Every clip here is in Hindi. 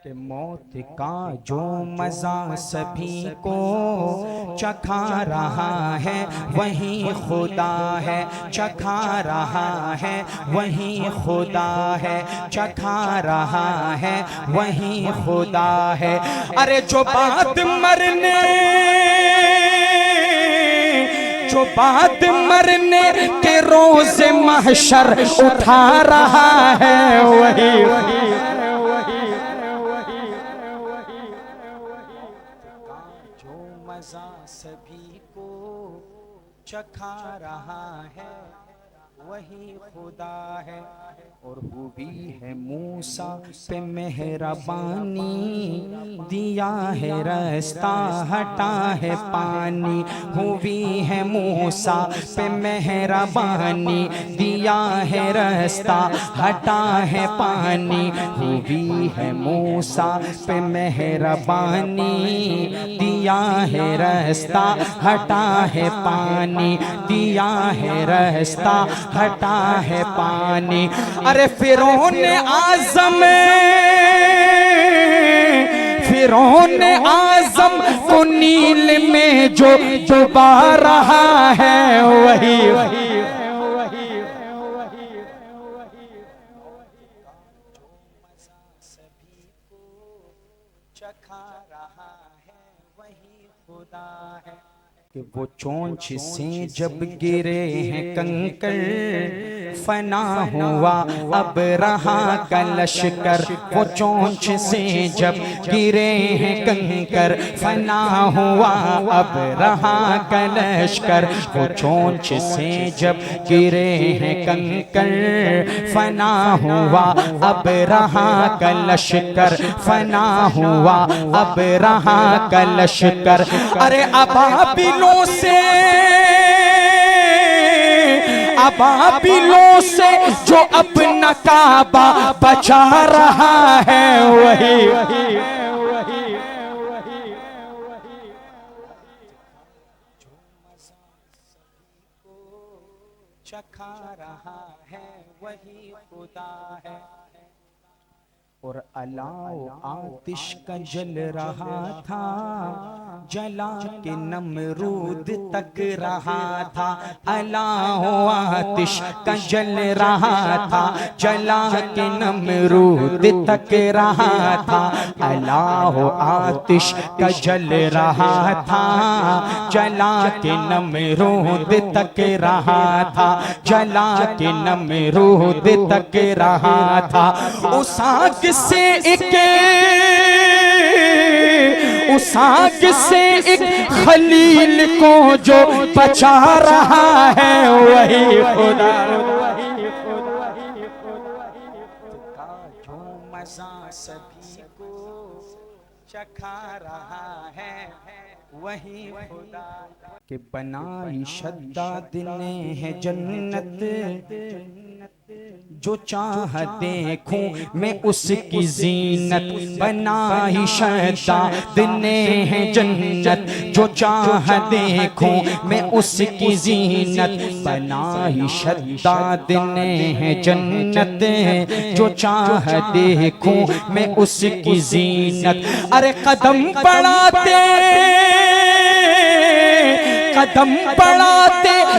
कि मौत का जो मज़ा सभी को चखा रहा है वही खुदा है, चखा रहा है वही खुदा है, चखा रहा है वही खुदा है। अरे जो बात मरने के रोज़ महशर उठा रहा है वही जो मज़ा सभी को चखा रहा है वही खुदा है। और हुई है मूसा पे मेहरबानी, दिया है रास्ता हटा है पानी। हुई है मूसा पे मेहरबानी, दिया है रास्ता हटा है पानी। हुई है मूसा पे मेहरबानी, दिया है रास्ता हटा है पानी, दिया है रास्ता हटा है पानी। अरे फिरौन आज़म को नील में जो डुबा रहा है वही सभी को चखा रहा है वही खुदा है। कि वो चोंच से जब गिरे हैं कंकर फना हुआ अब रहा का लश्कर। वो चोंच से जब गिरे हैं कंकर फना हुआ अब रहा का लश्कर। वो चोंच से जब गिरे हैं कंकर फना हुआ अब रहा का लश्कर, फना हुआ अब रहा का लश्कर। अरे अबाबिलों से जो अपना काबा बचा रहा है वही जो मज़ा सभी को चखा रहा है वही खुदा है। और अलाओ आतिश का जल रहा था, जला के नमरूद तक रहा था। अलाओ आतिश का जल रहा था, जला के नमरूद तक रहा था। अलाओ आतिश का जल रहा था, जला के नमरूद तक रहा था, जला के नमरूद तक रहा था। उस आग से एक खलील को जो बचा रहा है वही खुदा। जो मज़ा सभी को चखा रहा है वही खुदा। कि बनाई शद्दाद ने है जन्नत, जो चाह देखूं मैं उसकी जीनत। बनाई शद्दाद ने है जन्नत, जो चाह देखूं मैं उसकी जीनत। बनाई शद्दाद ने है जन्नत, जो चाह देखूं मैं उसकी जीनत। अरे कदम बढ़ाते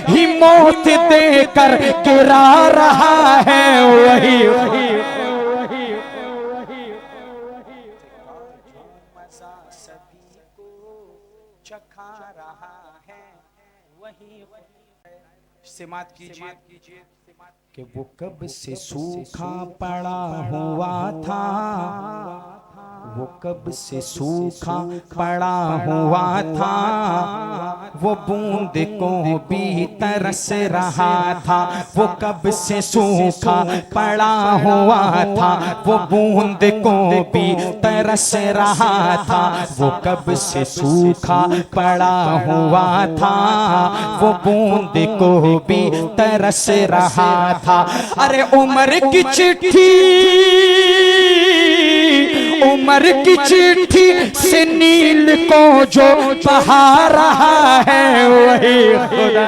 ही मौत देकर गिरा रहा है वही जो मज़ा सभी को चखा रहा है वही। सिमात कीजिए कि वो कब से सूखा पड़ा हुआ था, वो कब से सूखा पड़ा हुआ था। वो बूंद को भी तरस रहा था, वो कब से सूखा पड़ा हुआ था। वो बूंद को भी तरस रहा था, वो कब से सूखा पड़ा हुआ था। वो बूंद को भी तरस रहा था। अरे उम्र की चिट्ठी से नील को जो बहा रहा है वही खुदा।